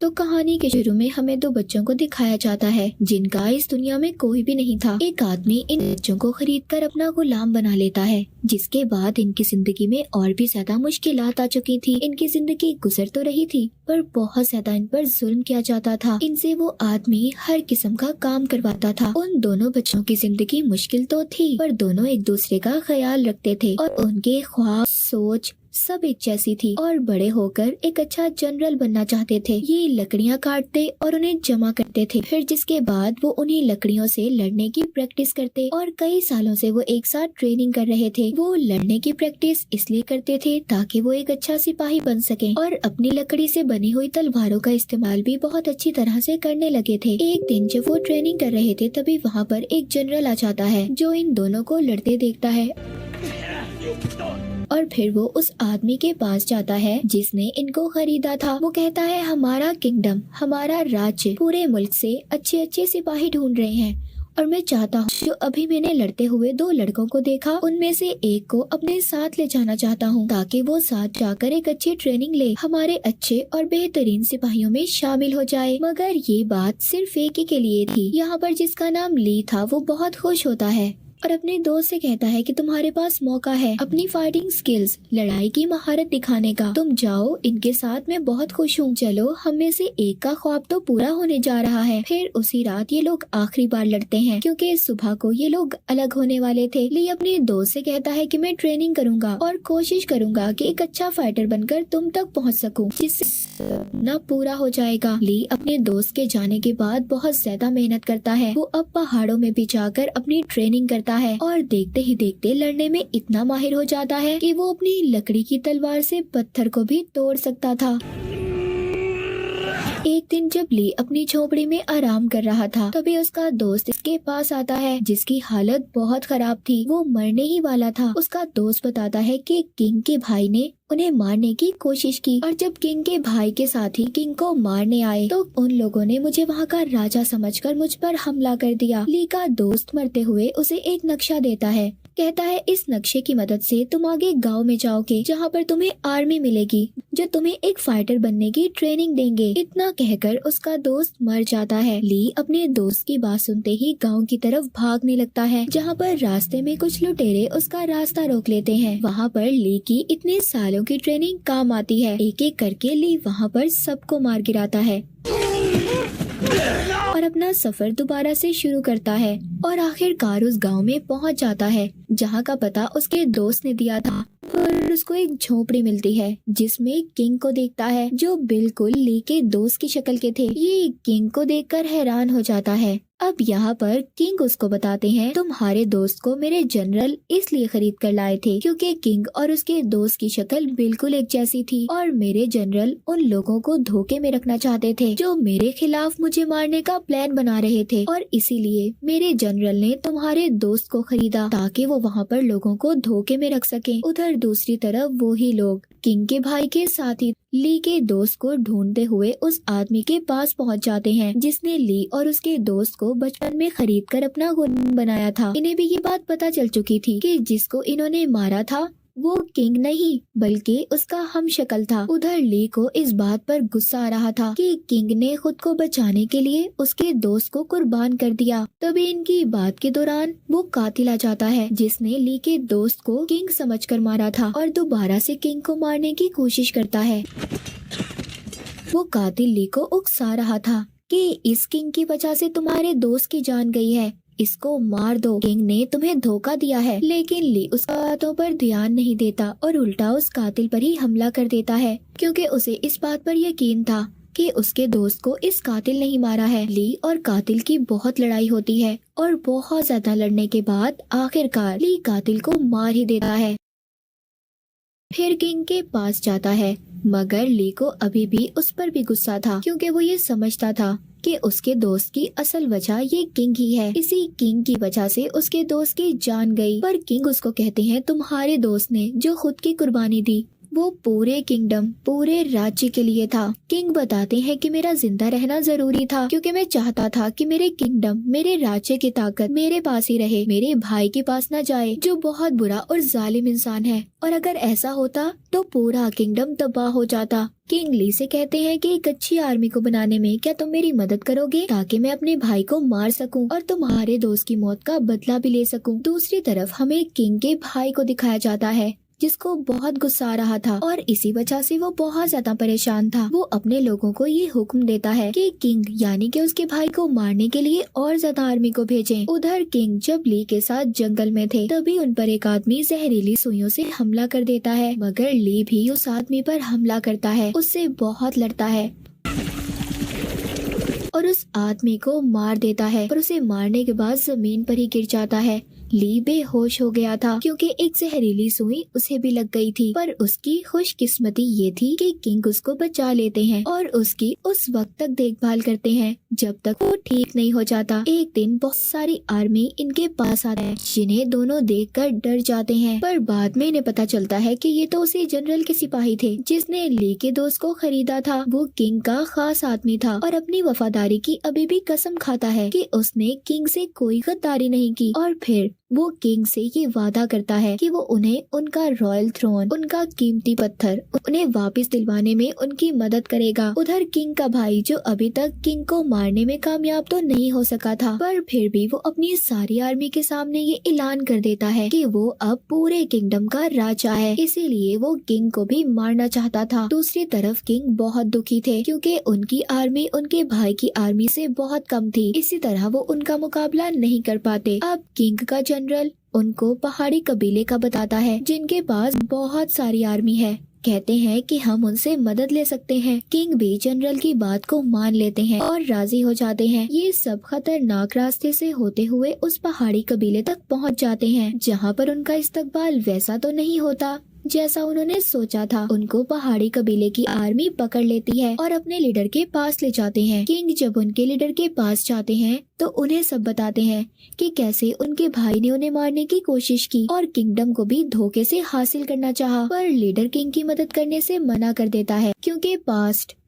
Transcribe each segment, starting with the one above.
तो कहानी के शुरू में हमें दो बच्चों को दिखाया जाता है जिनका इस दुनिया में कोई भी नहीं था। एक आदमी इन बच्चों को खरीदकर अपना गुलाम बना लेता है, जिसके बाद इनकी जिंदगी में और भी ज्यादा मुश्किलात आ चुकी थी। इनकी जिंदगी गुजर तो रही थी पर बहुत ज्यादा इन पर जुल्म किया जाता था। इनसे वो आदमी हर किस्म का काम करवाता था। उन दोनों बच्चों की जिंदगी मुश्किल तो थी पर दोनों एक दूसरे का ख्याल रखते थे और उनके ख्वाब सोच सब एक जैसी थी और बड़े होकर एक अच्छा जनरल बनना चाहते थे। ये लकड़ियाँ काटते और उन्हें जमा करते थे, फिर जिसके बाद वो उन्हीं लकड़ियों से लड़ने की प्रैक्टिस करते और कई सालों से वो एक साथ ट्रेनिंग कर रहे थे। वो लड़ने की प्रैक्टिस इसलिए करते थे ताकि वो एक अच्छा सिपाही बन सके और अपनी लकड़ी से बनी हुई तलवारों का इस्तेमाल भी बहुत अच्छी तरह से करने लगे थे। एक दिन जब वो ट्रेनिंग कर रहे थे तभी वहाँ पर एक जनरल आ जाता है जो इन दोनों को लड़ते देखता है और फिर वो उस आदमी के पास जाता है जिसने इनको खरीदा था। वो कहता है हमारा किंगडम, हमारा राज्य पूरे मुल्क से अच्छे अच्छे सिपाही ढूंढ रहे हैं और मैं चाहता हूँ जो अभी मैंने लड़ते हुए दो लड़कों को देखा उनमें से एक को अपने साथ ले जाना चाहता हूँ ताकि वो साथ जाकर एक अच्छी ट्रेनिंग ले, हमारे अच्छे और बेहतरीन सिपाहियों में शामिल हो जाए। मगर ये बात सिर्फ एक ही के लिए थी। यहाँ पर जिसका नाम ली था वो बहुत खुश होता है और अपने दोस्त से कहता है कि तुम्हारे पास मौका है अपनी फाइटिंग स्किल्स, लड़ाई की महारत दिखाने का। तुम जाओ इनके साथ, मैं बहुत खुश हूँ। चलो हम में से एक का ख्वाब तो पूरा होने जा रहा है। फिर उसी रात ये लोग आखिरी बार लड़ते हैं क्योंकि सुबह को ये लोग अलग होने वाले थे। ली अपने दोस्त से कहता है कि मैं ट्रेनिंग करूंगा और कोशिश करूंगा कि एक अच्छा फाइटर बनकर तुम तक पहुँच सकूँ, जिससे ना पूरा हो जाएगा। ली अपने दोस्त के जाने के बाद बहुत ज्यादा मेहनत करता है। वो अब पहाड़ों में भी जाकर अपनी ट्रेनिंग करता है और देखते ही देखते लड़ने में इतना माहिर हो जाता है कि वो अपनी लकड़ी की तलवार से पत्थर को भी तोड़ सकता था। एक दिन जब ली अपनी झोपड़ी में आराम कर रहा था तभी उसका दोस्त इसके पास आता है जिसकी हालत बहुत खराब थी। वो मरने ही वाला था। उसका दोस्त बताता है कि किंग के भाई ने उन्हें मारने की कोशिश की और जब किंग के भाई के साथी किंग को मारने आए तो उन लोगों ने मुझे वहाँ का राजा समझकर मुझ पर हमला कर दिया। ली का दोस्त मरते हुए उसे एक नक्शा देता है, कहता है इस नक्शे की मदद से तुम आगे गांव में जाओगे जहाँ पर तुम्हें आर्मी मिलेगी जो तुम्हें एक फाइटर बनने की ट्रेनिंग देंगे। इतना कहकर उसका दोस्त मर जाता है। ली अपने दोस्त की बात सुनते ही गांव की तरफ भागने लगता है जहाँ पर रास्ते में कुछ लुटेरे उसका रास्ता रोक लेते हैं। वहाँ पर ली की इतने सालों की ट्रेनिंग काम आती है। एक एक करके ली वहाँ पर सबको मार गिराता है और अपना सफर दोबारा से शुरू करता है और आखिरकार उस गांव में पहुंच जाता है जहां का पता उसके दोस्त ने दिया था और उसको एक झोपड़ी मिलती है जिसमें किंग को देखता है जो बिल्कुल ली के दोस्त की शक्ल के थे। ये किंग को देखकर हैरान हो जाता है। अब यहाँ पर किंग उसको बताते हैं तुम्हारे दोस्त को मेरे जनरल इसलिए खरीद कर लाए थे क्योंकि किंग और उसके दोस्त की शक्ल बिल्कुल एक जैसी थी और मेरे जनरल उन लोगों को धोखे में रखना चाहते थे जो मेरे खिलाफ मुझे मारने का प्लान बना रहे थे और इसीलिए मेरे जनरल ने तुम्हारे दोस्त को खरीदा ताकि वो वहाँ पर लोगों को धोखे में रख सके। उधर दूसरी तरफ वो ही लोग किंग के भाई के साथ ही ली के दोस्त को ढूंढते हुए उस आदमी के पास पहुंच जाते हैं जिसने ली और उसके दोस्त को बचपन में खरीद कर अपना गुलाम बनाया था। इन्हें भी ये बात पता चल चुकी थी कि जिसको इन्होंने मारा था वो किंग नहीं बल्कि उसका हमशक्ल था। उधर ली को इस बात पर गुस्सा आ रहा था कि किंग ने खुद को बचाने के लिए उसके दोस्त को कुर्बान कर दिया। तभी इनकी बात के दौरान वो कातिल आ जाता है जिसने ली के दोस्त को किंग समझकर मारा था और दोबारा से किंग को मारने की कोशिश करता है। वो कातिल ली को उकसा रहा था कि इस किंग की वजह से तुम्हारे दोस्त की जान गई है, इसको मार दो, किंग ने तुम्हें धोखा दिया है। लेकिन ली उस बातों पर ध्यान नहीं देता और उल्टा उस कातिल पर ही हमला कर देता है क्योंकि उसे इस बात पर यकीन था कि उसके दोस्त को इस कातिल नहीं मारा है। ली और कातिल की बहुत लड़ाई होती है और बहुत ज्यादा लड़ने के बाद आखिरकार ली कातिल को मार ही देता है। फिर किंग के पास जाता है मगर ली को अभी भी उस पर भी गुस्सा था क्योंकि वो ये समझता था कि उसके दोस्त की असल वजह ये किंग ही है। इसी किंग की वजह से उसके दोस्त की जान गई। पर किंग उसको कहते हैं तुम्हारे दोस्त ने जो खुद की कुर्बानी दी वो पूरे किंगडम, पूरे राज्य के लिए था। किंग बताते हैं कि मेरा जिंदा रहना जरूरी था क्योंकि मैं चाहता था कि मेरे किंगडम, मेरे राज्य की ताकत मेरे पास ही रहे, मेरे भाई के पास न जाए जो बहुत बुरा और जालिम इंसान है। और अगर ऐसा होता तो पूरा किंगडम तबाह हो जाता। किंग ली से कहते हैं कि एक अच्छी आर्मी को बनाने में क्या तुम मेरी मदद करोगे ताकि मैं अपने भाई को मार सकूं और तुम्हारे दोस्त की मौत का बदला भी ले सकूं। दूसरी तरफ हमें किंग के भाई को दिखाया जाता है जिसको बहुत गुस्सा आ रहा था और इसी वजह से वो बहुत ज्यादा परेशान था। वो अपने लोगों को ये हुक्म देता है कि किंग यानी कि उसके भाई को मारने के लिए और ज्यादा आर्मी को भेजें। उधर किंग जब ली के साथ जंगल में थे तभी उन पर एक आदमी जहरीली सुइयों से हमला कर देता है, मगर ली भी उस आदमी पर हमला करता है, उससे बहुत लड़ता है और उस आदमी को मार देता है, पर उसे मारने के बाद जमीन पर ही गिर जाता है। ली बेहोश हो गया था क्योंकि एक जहरीली सुई उसे भी लग गई थी, पर उसकी खुशकिस्मती ये थी कि किंग उसको बचा लेते हैं और उसकी उस वक्त तक देखभाल करते हैं जब तक वो ठीक नहीं हो जाता। एक दिन बहुत सारी आर्मी इनके पास आती है जिन्हें दोनों देखकर डर जाते हैं, पर बाद में इन्हें पता चलता है कि ये तो उसी जनरल के सिपाही थे जिसने ली के दोस्त को खरीदा था। वो किंग का खास आदमी था और अपनी वफादारी की अभी भी कसम खाता है कि उसने किंग से कोई गद्दारी नहीं की। और फिर वो किंग से ये वादा करता है कि वो उन्हें उनका रॉयल थ्रोन, उनका कीमती पत्थर उन्हें वापस दिलवाने में उनकी मदद करेगा। उधर किंग का भाई जो अभी तक किंग को मारने में कामयाब तो नहीं हो सका था, पर फिर भी वो अपनी सारी आर्मी के सामने ये ऐलान कर देता है कि वो अब पूरे किंगडम का राजा है, इसीलिए वो किंग को भी मारना चाहता था। दूसरी तरफ किंग बहुत दुखी थे क्योंकि उनकी आर्मी उनके भाई की आर्मी से बहुत कम थी, इसी तरह वो उनका मुकाबला नहीं कर पाते। अब किंग का जनरल उनको पहाड़ी कबीले का बताता है जिनके पास बहुत सारी आर्मी है, कहते हैं कि हम उनसे मदद ले सकते हैं। किंग भी जनरल की बात को मान लेते हैं और राजी हो जाते हैं। ये सब खतरनाक रास्ते से होते हुए उस पहाड़ी कबीले तक पहुंच जाते हैं जहां पर उनका इस्तकबाल वैसा तो नहीं होता जैसा उन्होंने सोचा था। उनको पहाड़ी कबीले की आर्मी पकड़ लेती है और अपने लीडर के पास ले जाते हैं। किंग जब उनके लीडर के पास जाते हैं तो उन्हें सब बताते हैं कि कैसे उनके भाई ने उन्हें मारने की कोशिश की और किंगडम को भी धोखे से हासिल करना चाहा, पर लीडर किंग की मदद करने से मना कर देता है क्योंकि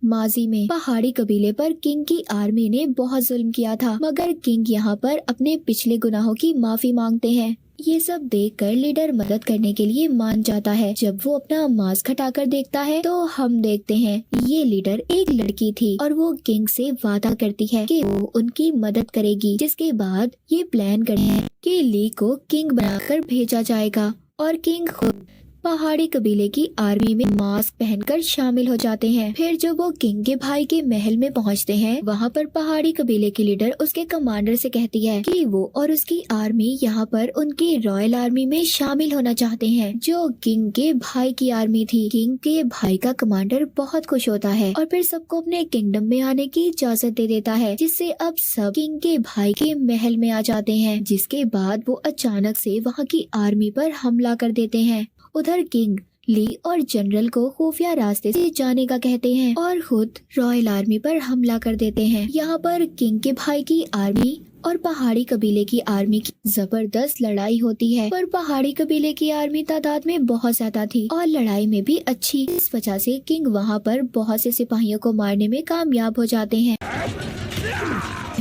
माजी में पहाड़ी कबीले पर किंग की आर्मी ने बहुत जुल्म किया था, मगर किंग यहाँ पर अपने पिछले गुनाहों की माफी मांगते हैं। ये सब देखकर लीडर मदद करने के लिए मान जाता है। जब वो अपना मास्क हटाकर देखता है तो हम देखते हैं ये लीडर एक लड़की थी और वो किंग से वादा करती है कि वो उनकी मदद करेगी, जिसके बाद ये प्लान करते हैं कि ली को किंग बनाकर भेजा जाएगा और किंग खुद पहाड़ी कबीले की आर्मी में मास्क पहनकर शामिल हो जाते हैं। फिर जब वो किंग के भाई के महल में पहुंचते हैं, वहां पर पहाड़ी कबीले की लीडर उसके कमांडर से कहती है कि वो और उसकी आर्मी यहाँ पर उनकी रॉयल आर्मी में शामिल होना चाहते हैं जो किंग के भाई की आर्मी थी। किंग के भाई का कमांडर बहुत खुश होता है और फिर सबको अपने किंगडम में आने की इजाजत दे देता है, जिससे अब सब किंग के भाई के महल में आ जाते हैं। जिसके बाद वो अचानक से वहाँ की आर्मी पर हमला कर देते हैं। उधर किंग ली और जनरल को खुफिया रास्ते से जाने का कहते हैं और खुद रॉयल आर्मी पर हमला कर देते हैं। यहाँ पर किंग के भाई की आर्मी और पहाड़ी कबीले की आर्मी की जबरदस्त लड़ाई होती है, पर पहाड़ी कबीले की आर्मी तादाद में बहुत ज्यादा थी और लड़ाई में भी अच्छी। इस वजह से किंग वहाँ पर बहुत से सिपाहियों को मारने में कामयाब हो जाते हैं।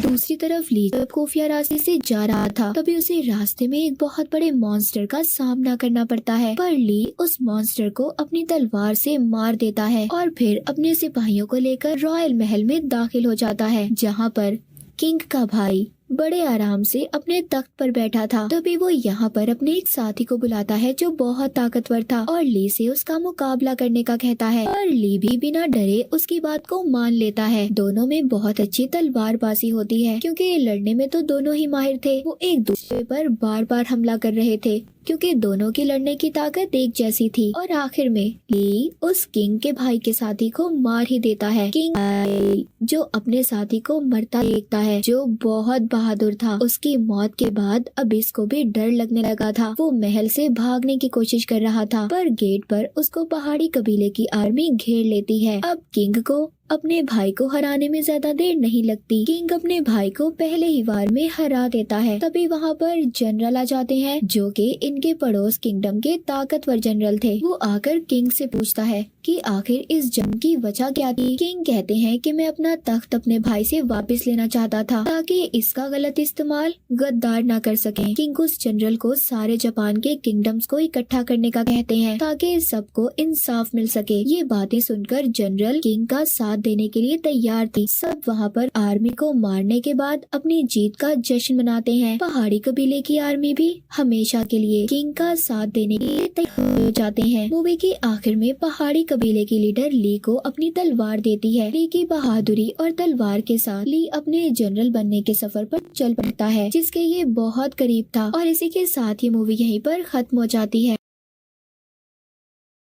दूसरी तरफ ली जब खुफिया रास्ते से जा रहा था तभी उसे रास्ते में एक बहुत बड़े मॉन्स्टर का सामना करना पड़ता है, पर ली उस मॉन्स्टर को अपनी तलवार से मार देता है और फिर अपने सिपाहियों को लेकर रॉयल महल में दाखिल हो जाता है, जहाँ पर किंग का भाई बड़े आराम से अपने तख्त पर बैठा था। तभी वो यहाँ पर अपने एक साथी को बुलाता है जो बहुत ताकतवर था और ली से उसका मुकाबला करने का कहता है, और ली भी बिना डरे उसकी बात को मान लेता है। दोनों में बहुत अच्छी तलवारबाजी होती है क्योंकि लड़ने में तो दोनों ही माहिर थे। वो एक दूसरे पर बार बार हमला कर रहे थे क्योंकि दोनों की लड़ने की ताकत एक जैसी थी और आखिर में ली उस किंग के भाई के साथी को मार ही देता है। किंग जो अपने साथी को मरता देखता है, जो बहुत बहादुर था, उसकी मौत के बाद अब इसको भी डर लगने लगा था। वो महल से भागने की कोशिश कर रहा था, पर गेट पर उसको पहाड़ी कबीले की आर्मी घेर लेती है। अब किंग को अपने भाई को हराने में ज्यादा देर नहीं लगती। किंग अपने भाई को पहले ही वार में हरा देता है। तभी वहाँ पर जनरल आ जाते हैं जो कि इनके पड़ोस किंगडम के ताकतवर जनरल थे। वो आकर किंग से पूछता है कि आखिर इस जंग की वजह क्या थी। किंग कहते हैं कि मैं अपना तख्त अपने भाई से वापस लेना चाहता था ताकि इसका गलत इस्तेमाल गद्दार ना कर सकें। किंग उस जनरल को सारे जापान के किंगडम्स को इकट्ठा करने का कहते हैं ताकि सबको इंसाफ मिल सके। ये बातें सुनकर जनरल किंग का साथ देने के लिए तैयार थी। सब वहाँ पर आर्मी को मारने के बाद अपनी जीत का जश्न मनाते हैं। पहाड़ी कबीले की आर्मी भी हमेशा के लिए किंग का साथ देने के लिए तैयार हो जाते हैं। मूवी के आखिर में पहाड़ी कबीले की लीडर ली को अपनी तलवार देती है। ली की बहादुरी और तलवार के साथ ली अपने जनरल बनने के सफर पर चल पड़ता है जिसके ये बहुत करीब था। और इसी के साथ ये मूवी यहीं पर खत्म हो जाती है।